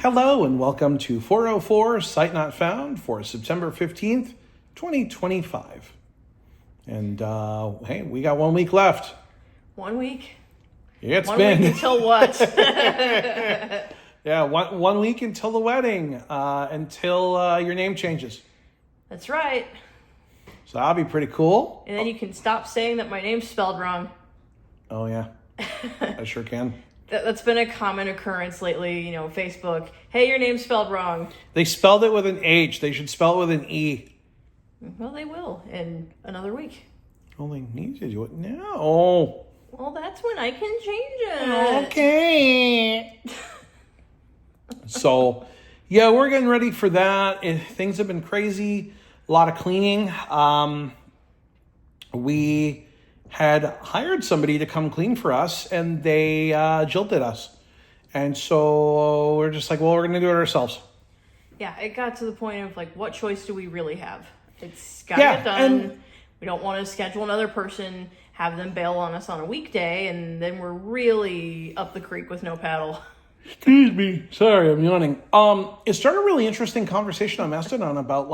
Hello and welcome to 404 Sight Not Found for September 15th, 2025. And hey, we got 1 week left. 1 week? Yeah, it's 1 been. week until what? Yeah, one week until the wedding, until your name changes. That's right. So that'll be pretty cool. And then you can stop saying that my name's spelled wrong. Oh, yeah. I sure can. That's been a common occurrence lately, Facebook. Hey, your name's spelled wrong. They spelled it with an H. They should spell it with an E. Well, they will in another week. Well, they need to do it now. Well, that's when I can change it. Okay. So, yeah, we're getting ready for that. Things have been crazy. A lot of cleaning. We had hired somebody to come clean for us, and they jilted us. And so we're just like, well, we're going to do it ourselves. Yeah, it got to the point of, what choice do we really have? It's got to get done. We don't want to schedule another person, have them bail on us on a weekday, and then we're really up the creek with no paddle. Excuse me. Sorry, I'm yawning. It started a really interesting conversation on Mastodon about,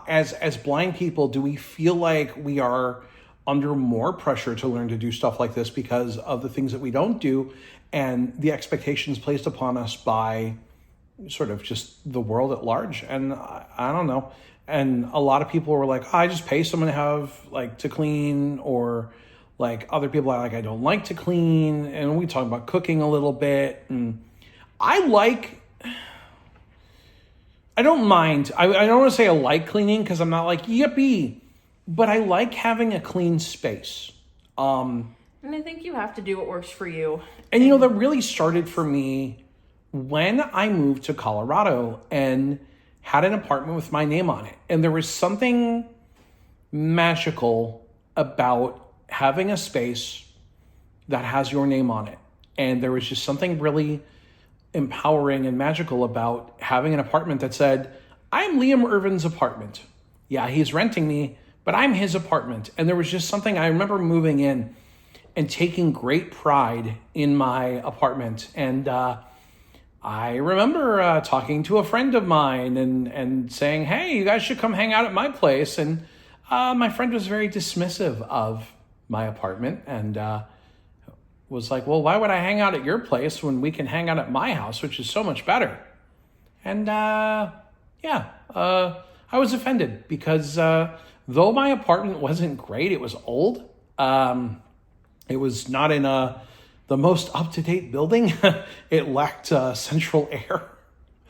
as blind people, do we feel like we are under more pressure to learn to do stuff like this because of the things that we don't do and the expectations placed upon us by sort of just the world at large? And I don't know. And a lot of people were like, I just pay someone to clean, or other people are like, I don't like to clean. And we talk about cooking a little bit. And I don't mind. I don't want to say I like cleaning because I'm not like, yippee. But I like having a clean space. And I think you have to do what works for you. And, that really started for me when I moved to Colorado and had an apartment with my name on it. And there was something magical about having a space that has your name on it. And there was just something really empowering and magical about having an apartment that said, I'm Liam Irvin's apartment. Yeah, he's renting me, but I'm his apartment. And there was just something, I remember moving in and taking great pride in my apartment. And I remember talking to a friend of mine and saying, hey, you guys should come hang out at my place. And my friend was very dismissive of my apartment and was like, well, why would I hang out at your place when we can hang out at my house, which is so much better? And I was offended because though my apartment wasn't great, it was old. It was not in the most up-to-date building. It lacked central air.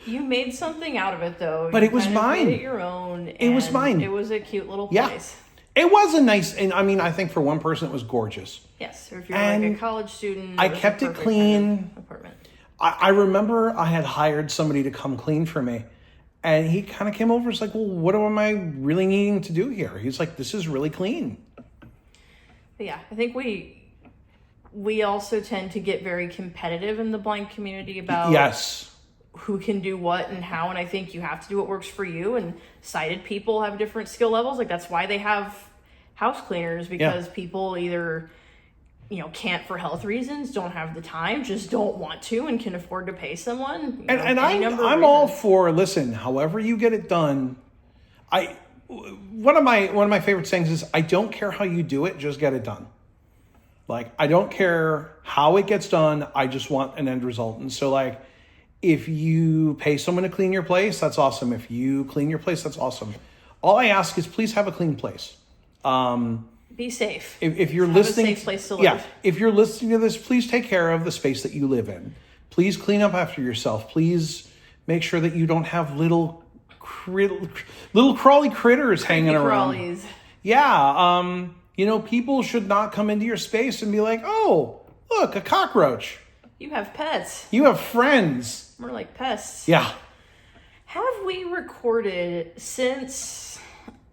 You made something out of it, though. But it was mine. Made it your own. It was mine. It was a cute little place. It was a nice, and I think for one person it was gorgeous. Yes, or if you're a college student. I kept it clean. Kind of apartment. I remember I had hired somebody to come clean for me. And he kind of came over and was like, well, what am I really needing to do here? He's like, this is really clean. But yeah, I think we also tend to get very competitive in the blind community about who can do what and how. And I think you have to do what works for you. And sighted people have different skill levels. That's why they have house cleaners, because people either can't for health reasons, don't have the time, just don't want to, and can afford to pay someone. And I'm all for, listen, however you get it done. One of my favorite sayings is, I don't care how you do it, just get it done. I don't care how it gets done, I just want an end result. And so if you pay someone to clean your place, that's awesome. If you clean your place, that's awesome. All I ask is please have a clean place. Be safe. If you're listening, a safe place to live. If you're listening to this, please take care of the space that you live in. Please clean up after yourself. Please make sure that you don't have little crawly critters hanging around. Crawlies. Yeah. People should not come into your space and be like, oh, look, a cockroach. You have pets. You have friends. More like pests. Yeah. Have we recorded since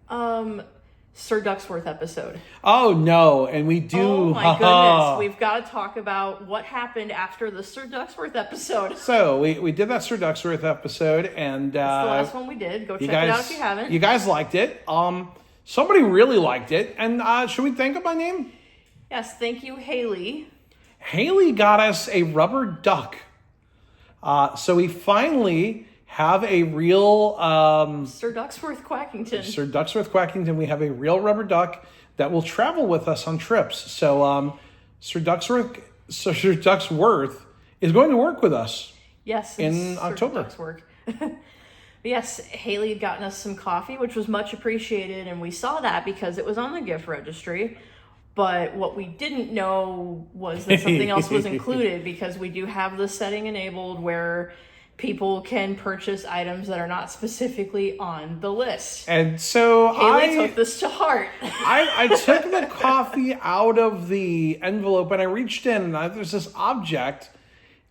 Sir Ducksworth episode? Oh, no. And we do. Oh, my goodness. We've got to talk about what happened after the Sir Ducksworth episode. So we did that Sir Ducksworth episode. And it's the last one we did. Go check it out if you haven't. You guys liked it. Somebody really liked it. And should we thank them by name? Yes. Thank you, Haley. Haley got us a rubber duck So we finally have a real Sir Ducksworth Quackington. Sir Ducksworth Quackington. We have a real rubber duck that will travel with us on trips. So Sir Ducksworth is going to work with us. Yes, in October. Yes, Haley had gotten us some coffee, which was much appreciated, and we saw that because it was on the gift registry. But what we didn't know was that something else was included, because we do have the setting enabled where people can purchase items that are not specifically on the list. And so Haley took this to heart. I took the coffee out of the envelope and I reached in and there's this object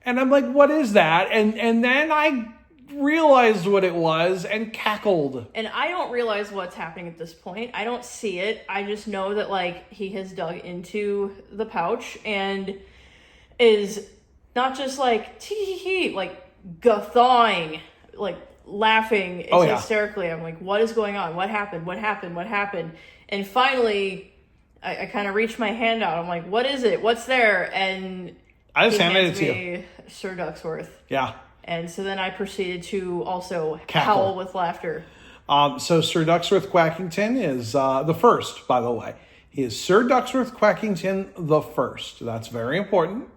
and I'm like, what is that? And then I realized what it was and cackled. And I don't realize what's happening at this point. I don't see it. I just know that like he has dug into the pouch and is not just like tee like guffawing, like laughing hysterically. I'm like, what is going on? What happened? What happened? What happened? And finally, I kind of reach my hand out. I'm like, what is it? What's there? And I just handed it to you. Sir Ducksworth. Yeah. And so then I proceeded to also howl with laughter. So Sir Ducksworth Quackington is the first, by the way. He is Sir Ducksworth Quackington the first. That's very important.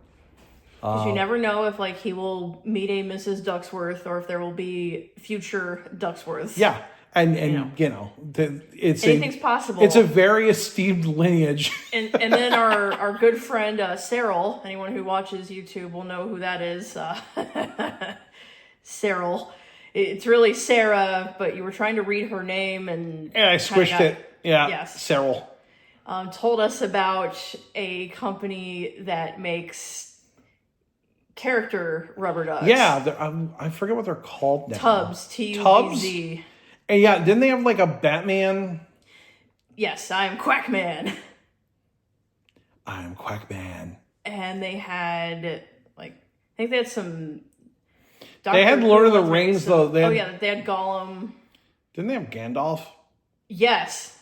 Because you never know if like he will meet a Mrs. Ducksworth or if there will be future Ducksworths. Yeah. And it's anything's possible. It's a very esteemed lineage. and then our good friend Cyril, anyone who watches YouTube will know who that is. Cyril. It's really Sarah, but you were trying to read her name and I squished it. Yeah. Yes. Cyril. Told us about a company that character rubber ducks. Yeah, I forget what they're called now. Tubs. T-U-B-Z. And yeah, didn't they have like a Batman? Yes, I'm Quackman. I'm Quackman. And they had like, I think they had some. They had Lord of the Rings though. They had Gollum. Didn't they have Gandalf? Yes.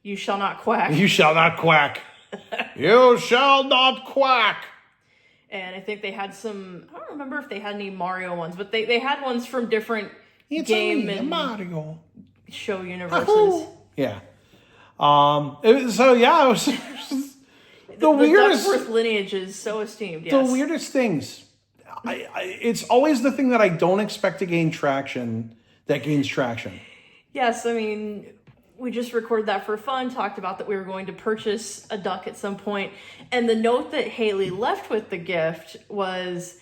You shall not quack. You shall not quack. You shall not quack. And I think they had some. I don't remember if they had any Mario ones, but they had ones from different. Game and Mario show universes. Yeah. It was the weirdest. The Ducksworth lineage is so esteemed. Yes. The weirdest things. It's always the thing that I don't expect to gain traction that gains traction. Yes, I mean, we just recorded that for fun. Talked about that we were going to purchase a duck at some point, and the note that Haley left with the gift was.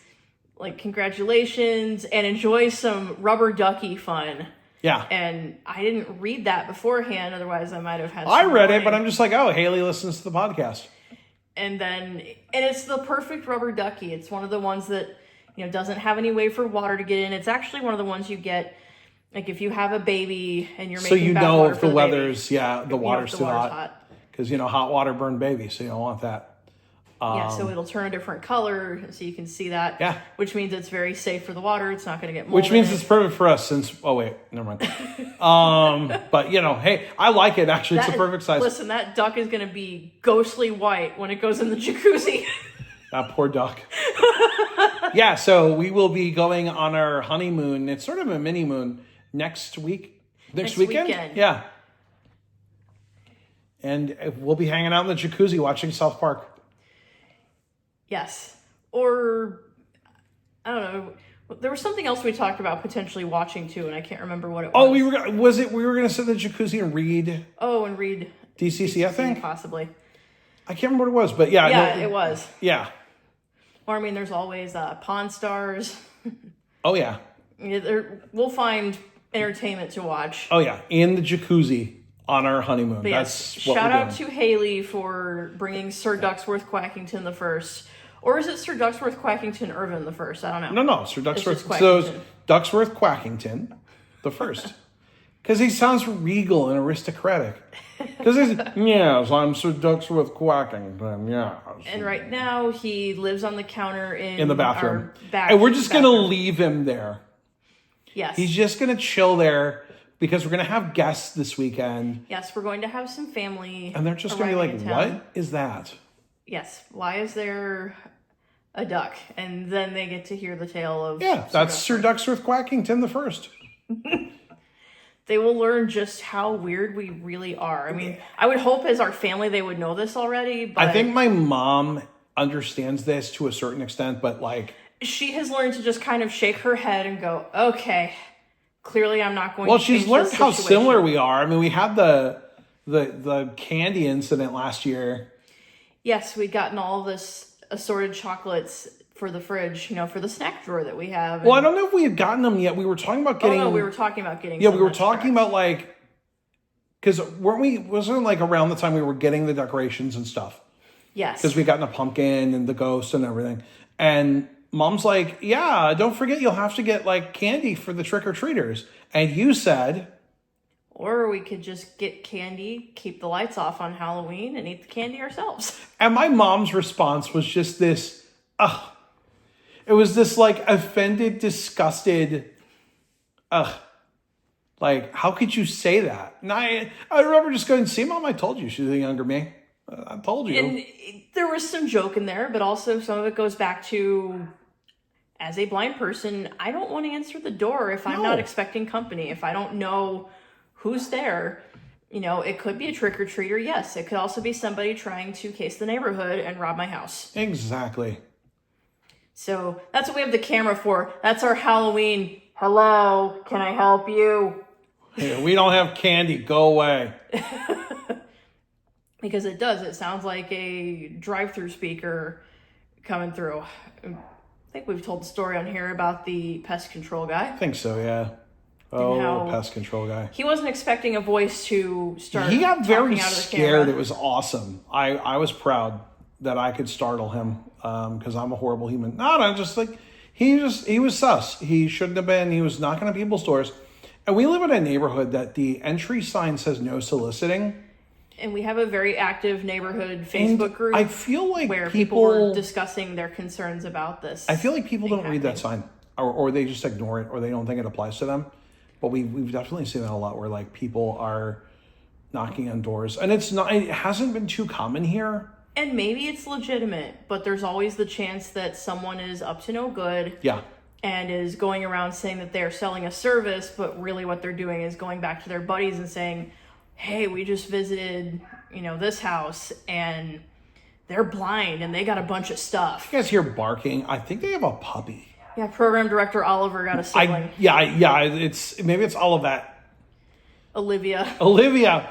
Like, congratulations, and enjoy some rubber ducky fun. Yeah. And I didn't read that beforehand, otherwise I might have had I read it, but I'm just like, oh, Haley listens to the podcast. And it's the perfect rubber ducky. It's one of the ones that, doesn't have any way for water to get in. It's actually one of the ones you get, like, if you have a baby and you're making bath water if the weather's, the water's too hot. Because, hot water burn baby, so you don't want that. So it'll turn a different color, so you can see that. Yeah. Which means it's very safe for the water. It's not going to get mold. Which means it's perfect for us since... Oh, wait. Never mind. But, hey, I like it, actually. It's a perfect size. Listen, that duck is going to be ghostly white when it goes in the jacuzzi. That poor duck. Yeah, so we will be going on our honeymoon. It's sort of a mini moon next week. Next weekend? Yeah. And we'll be hanging out in the jacuzzi watching South Park. Yes. Or, I don't know. There was something else we talked about potentially watching too, and I can't remember what it was. Oh, we were going to sit in the jacuzzi and read. Oh, and read DCC, I think. Possibly. I can't remember what it was, but yeah. Yeah, it was. Yeah. Or, I mean, there's always Pawn Stars. Oh, yeah. We'll find entertainment to watch. Oh, yeah. In the jacuzzi on our honeymoon. But That's yes, shout out to Haley for bringing Sir Ducksworth Quackington the first. Or is it Sir Ducksworth Quackington Irvin the first? I don't know. No, Sir Ducksworth. So Ducksworth Quackington the first. Because he sounds regal and aristocratic. Because yes, I'm Sir Ducksworth Quackington, yes. And right now he lives on the counter in the bathroom. And we're just going to leave him there. Yes. He's just going to chill there because we're going to have guests this weekend. Yes, we're going to have some family. And they're just going to be like, what is that? Yes. Why is there a duck, and then they get to hear the tale of that's Sir Ducksworth Quackington the First. They will learn just how weird we really are. I mean, I would hope as our family they would know this already, but I think my mom understands this to a certain extent, but like she has learned to just kind of shake her head and go, okay, clearly I'm not going to she's learned how similar we are. I mean, we had the candy incident last year. Yes, we'd gotten all this assorted chocolates for the fridge, for the snack drawer that we have. Well, I don't know if we had gotten them yet. We were talking about getting... Oh, no, we were talking about getting Yeah, we were talking about, like... Because wasn't it, like, around the time we were getting the decorations and stuff? Yes. Because we gotten a pumpkin and the ghost and everything. And Mom's like, yeah, don't forget you'll have to get, like, candy for the trick-or-treaters. And you said... Or we could just get candy, keep the lights off on Halloween, and eat the candy ourselves. And my mom's response was just this... It was this, like, offended, disgusted, like, how could you say that? And I remember just going, see, Mom, I told you she's younger than me. I told you. And there was some joke in there, but also some of it goes back to, as a blind person, I don't want to answer the door if I'm not expecting company. If I don't know who's there, it could be a trick-or-treater, yes. It could also be somebody trying to case the neighborhood and rob my house. Exactly. So that's what we have the camera for. That's our Halloween. Hello, can I help you? Hey, we don't have candy. Go away. Because it does. It sounds like a drive-through speaker coming through. I think we've told the story on here about the pest control guy. I think so, yeah. Oh, pest control guy. He wasn't expecting a voice to start. He got very out of the scared. camera. It was awesome. I was proud that I could startle him because I'm a horrible human. No, just like he was sus. He shouldn't have been. He was knocking on people's doors. And we live in a neighborhood that the entry sign says no soliciting. And we have a very active neighborhood Facebook group. I feel like where people were discussing their concerns about this. I feel like people don't read that sign, or they just ignore it, or they don't think it applies to them. But we've definitely seen that a lot, where like people are knocking on doors, and it hasn't been too common here. And maybe it's legitimate, but there's always the chance that someone is up to no good. Yeah. And is going around saying that they're selling a service, but really what they're doing is going back to their buddies and saying, hey, we just visited, this house and they're blind and they got a bunch of stuff. You guys hear barking? I think they have a puppy. Yeah, program director Oliver got a sibling. Maybe it's all of that. Olivia.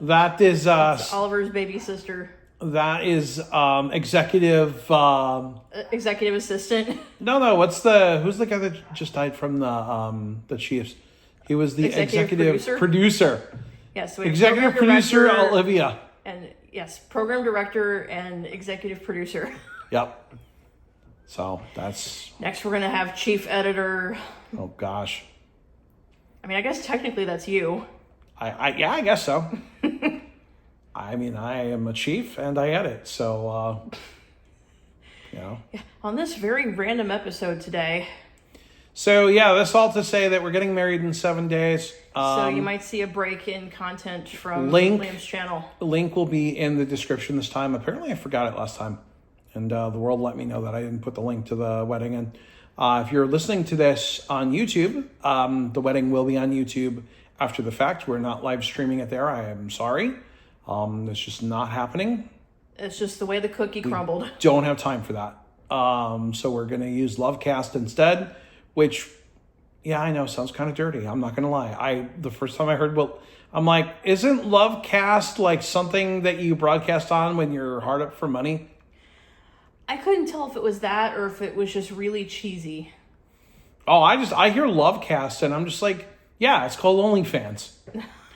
That is Oliver's baby sister. That is executive executive assistant. No, who's the guy that just died from the Chiefs? He was the executive producer. Yes, executive producer Olivia. And yes, program director and executive producer. Yep. So that's next. We're gonna have chief editor. Oh gosh. I mean, I guess technically that's you. I guess so. I mean, I am a chief and I edit, so Yeah, on this very random episode today. So yeah, that's all to say that we're getting married in 7 days. So you might see a break in content from Liam's channel. Link will be in the description this time. Apparently I forgot it last time. And the world let me know that I didn't put the link to the wedding in. If you're listening to this on YouTube, the wedding will be on YouTube after the fact. We're not live streaming it there. I am sorry. It's just not happening. It's just the way the cookie crumbled. Don't have time for that. So we're going to use Lovecast instead, which, yeah, I know sounds kind of dirty. I'm not going to lie. The first time I heard, I'm like, isn't Lovecast like something that you broadcast on when you're hard up for money? I couldn't tell if it was that or if it was just really cheesy. Oh, I hear Lovecast and I'm just like, yeah, it's called OnlyFans.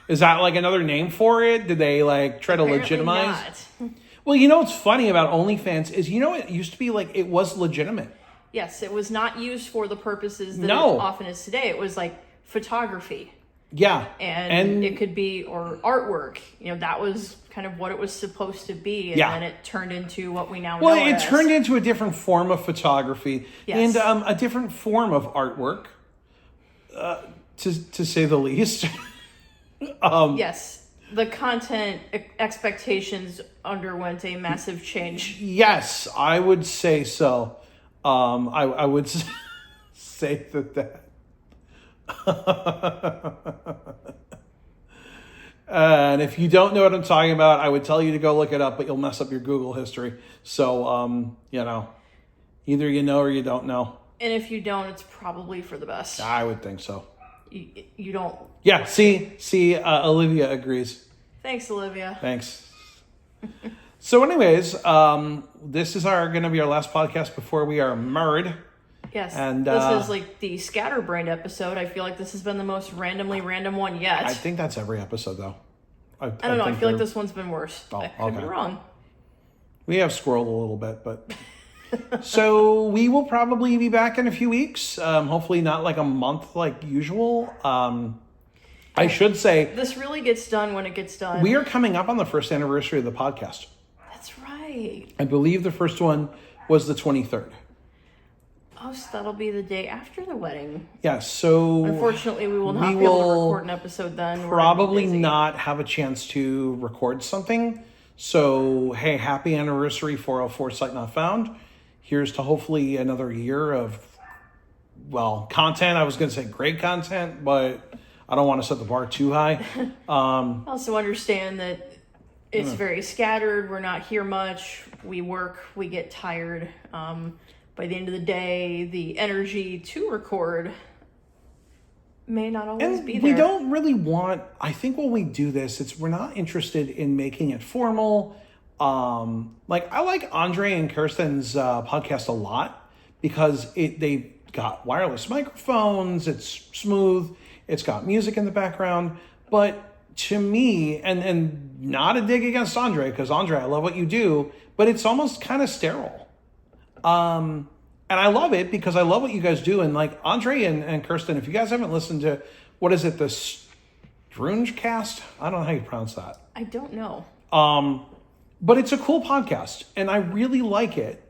Is that like another name for it? Did they like try Apparently to legitimize? Not. Well, what's funny about OnlyFans is, it used to be like it was legitimate. Yes, it was not used for the purposes that it often is today. It was like photography. Yeah. And it could be, or artwork. That was kind of what it was supposed to be. And then it turned into what we now know Well, it turned into a different form of photography. Yes. And a different form of artwork, to say the least. Yes. the content expectations underwent a massive change. Yes, I would say so. I would say that. And if you don't know what I'm talking about, I would tell you to go look it up, but you'll mess up your Google history. So, either you know or you don't know. And if you don't, it's probably for the best. I would think so. You don't. Yeah, see, Olivia agrees. Thanks, Olivia. Thanks. So anyways, this is going to be our last podcast before we are married. Yes, and this is like the scatterbrained episode. I feel like this has been the most randomly random one yet. I think that's every episode, though. I don't know. I feel like this one's been worse. I could be wrong. We have squirreled a little bit, but... So we will probably be back in a few weeks. Hopefully not like a month like usual. I should say... This really gets done when it gets done. We are coming up on the first anniversary of the podcast. That's right. I believe the first one was the 23rd. Oh, so that'll be the day after the wedding. Yeah, so... Unfortunately, we will not be able to record an episode then. Probably not have a chance to record something. So, hey, happy anniversary 404 Sight Not Found. Here's to hopefully another year of, content. I was going to say great content, but I don't want to set the bar too high. Also understand that it's very scattered. We're not here much. We work. We get tired. By the end of the day, the energy to record may not always be there. We don't really want, I think when we do this, we're not interested in making it formal. I like Andre and Kirsten's podcast a lot because they got wireless microphones, it's smooth, it's got music in the background, but to me, and not a dig against Andre, because Andre, I love what you do, but it's almost kind of sterile. And I love it because I love what you guys do. And like Andre and Kirsten, if you guys haven't listened to, what is it, the Strunge cast? I don't know how you pronounce that. I don't know. But it's a cool podcast, and I really like it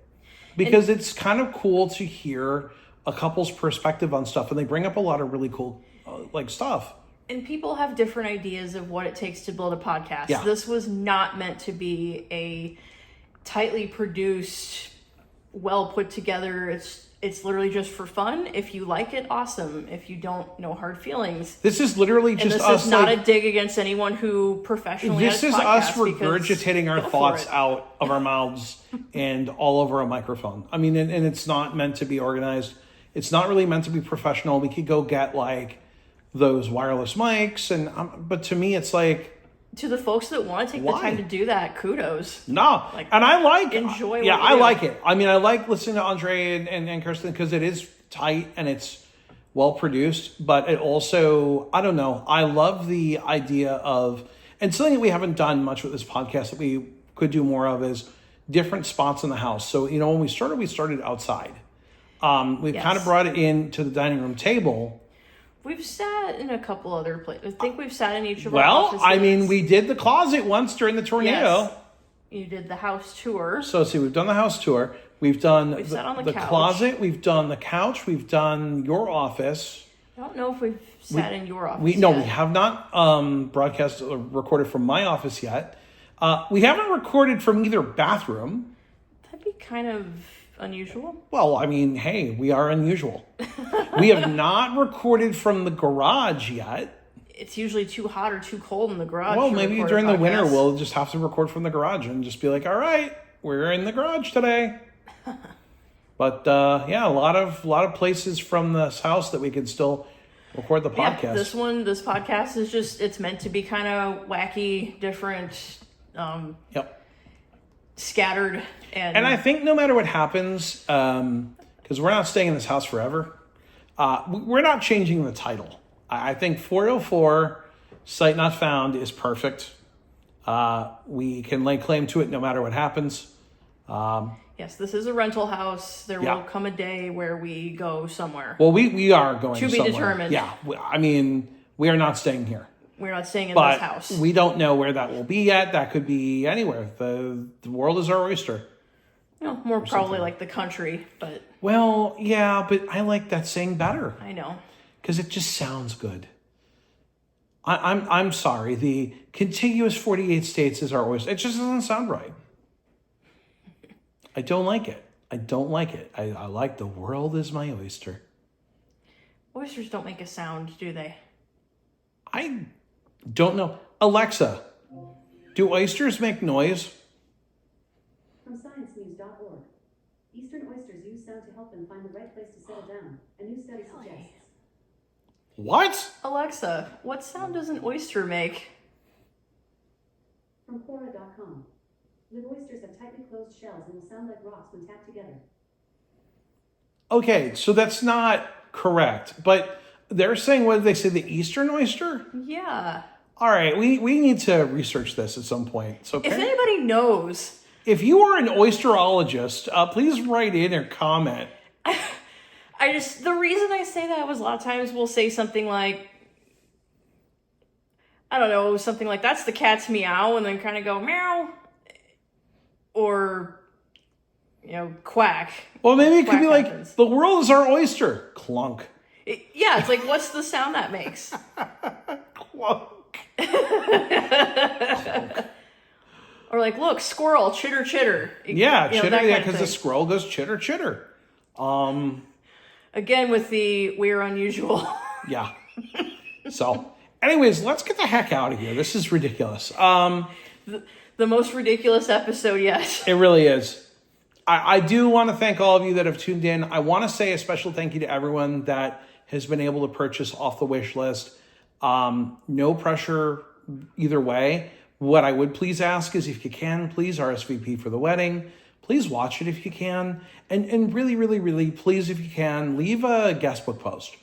because it's kind of cool to hear a couple's perspective on stuff, and they bring up a lot of really cool stuff. And people have different ideas of what it takes to build a podcast. Yeah. This was not meant to be a tightly produced, well put together. It's literally just for fun. If you like it, awesome. If you don't, no hard feelings. This is literally just us. This is not a dig against anyone who professionally This is us regurgitating our thoughts out of our mouths and all over a microphone. I mean, and it's not meant to be organized. It's not really meant to be professional. We could go get those wireless mics, but to me, it's like, to the folks that want to take the time to do that, kudos. No, and I enjoy. Yeah, I like it. I mean, I like listening to Andre and Kirsten because it is tight and it's well produced. But it also, I don't know. I love the idea of, and something that we haven't done much with this podcast that we could do more of is different spots in the house. So when we started outside. We've kind of brought it into the dining room table. We've sat in a couple other places. I think we've sat in each of our offices. Well, I mean, we did the closet once during the tornado. Yes. You did the house tour. So, we've done the house tour. We've done sat on the couch. Closet. We've done the couch. We've done your office. I don't know if we've sat in your office we have not broadcast or recorded from my office yet. We haven't recorded from either bathroom. That'd be kind of unusual. Well, I mean, hey, we are unusual. We have not recorded from the garage yet. It's usually too hot or too cold in the garage. Well, maybe during the winter we'll just have to record from the garage and just be like, all right, we're in the garage today. But a lot of places from this house that we can still record the podcast. Yeah, this podcast is just, it's meant to be kind of wacky, different, scattered. And I think no matter what happens, because we're not staying in this house forever, we're not changing the title. I think 404 Sight Not Found is perfect. We can lay claim to it no matter what happens. Yes, this is a rental house. There will come a day where we go somewhere. Well, we are going to be somewhere. Determined. Yeah, I mean, we are not staying here. We're not staying in this house. We don't know where that will be yet. That could be anywhere. The world is our oyster. No, more probably like the country, but... Well, yeah, but I like that saying better. I know. Because it just sounds good. I'm sorry. The contiguous 48 states is our oyster. It just doesn't sound right. I don't like it. I don't like it. I like the world is my oyster. Oysters don't make a sound, do they? I don't know. Alexa, do oysters make noise? From sciencenews.org. Eastern oysters use sound to help them find the right place to settle down. A new study suggests. What? Alexa, what sound does an oyster make? From Quora.com. Live oysters have tightly closed shells and will sound like rocks when tapped together. Okay, so that's not correct. But they're saying, what did they say, the Eastern oyster? Yeah. All right, we need to research this at some point. So if anybody knows... If you are an oysterologist, please write in or comment. The reason I say that was a lot of times we'll say something like, I don't know, something like, that's the cat's meow, and then kind of go meow, or, quack. Well, maybe it could be happens. Like, the world is our oyster. Clunk. Yeah, it's like, what's the sound that makes? Clunk. Clunk. Or like, look, squirrel, chitter, chitter. Yeah, chitter, yeah, because the squirrel goes chitter, chitter. Again, with the we're unusual. Yeah. So, anyways, let's get the heck out of here. This is ridiculous. The most ridiculous episode yet. It really is. I do want to thank all of you that have tuned in. I want to say a special thank you to everyone that has been able to purchase off the wish list. No pressure either way. What I would please ask is, if you can, please RSVP for the wedding. Please watch it if you can. And really, really, really, please, if you can, leave a guest book post.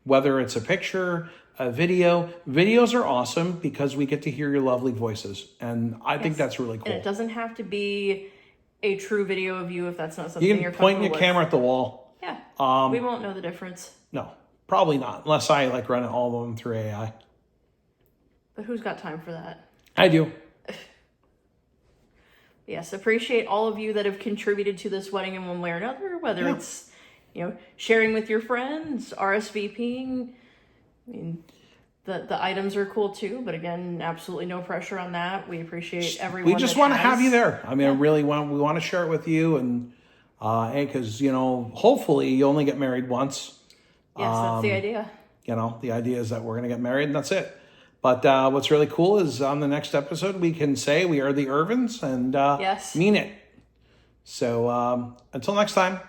Whether it's a picture, a video. Videos are awesome because we get to hear your lovely voices. And I think that's really cool. And it doesn't have to be a true video of you if that's not something you're comfortable with. You can point your camera at the wall. Yeah. We won't know the difference. No, probably not. Unless I run all of them through AI. But who's got time for that? I do. Yes, appreciate all of you that have contributed to this wedding in one way or another, whether it's, sharing with your friends, RSVPing. I mean, the items are cool too, but again, absolutely no pressure on that. We appreciate everyone. We just want to have you there. I mean, we want to share it with you, and because hopefully you only get married once. Yes, that's the idea. The idea is that we're going to get married and that's it. But what's really cool is on the next episode, we can say we are the Irvins and yes. mean it. So until next time,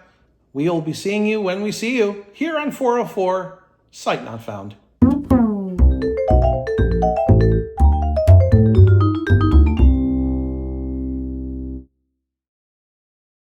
we'll be seeing you when we see you here on 404 Sight Not Found.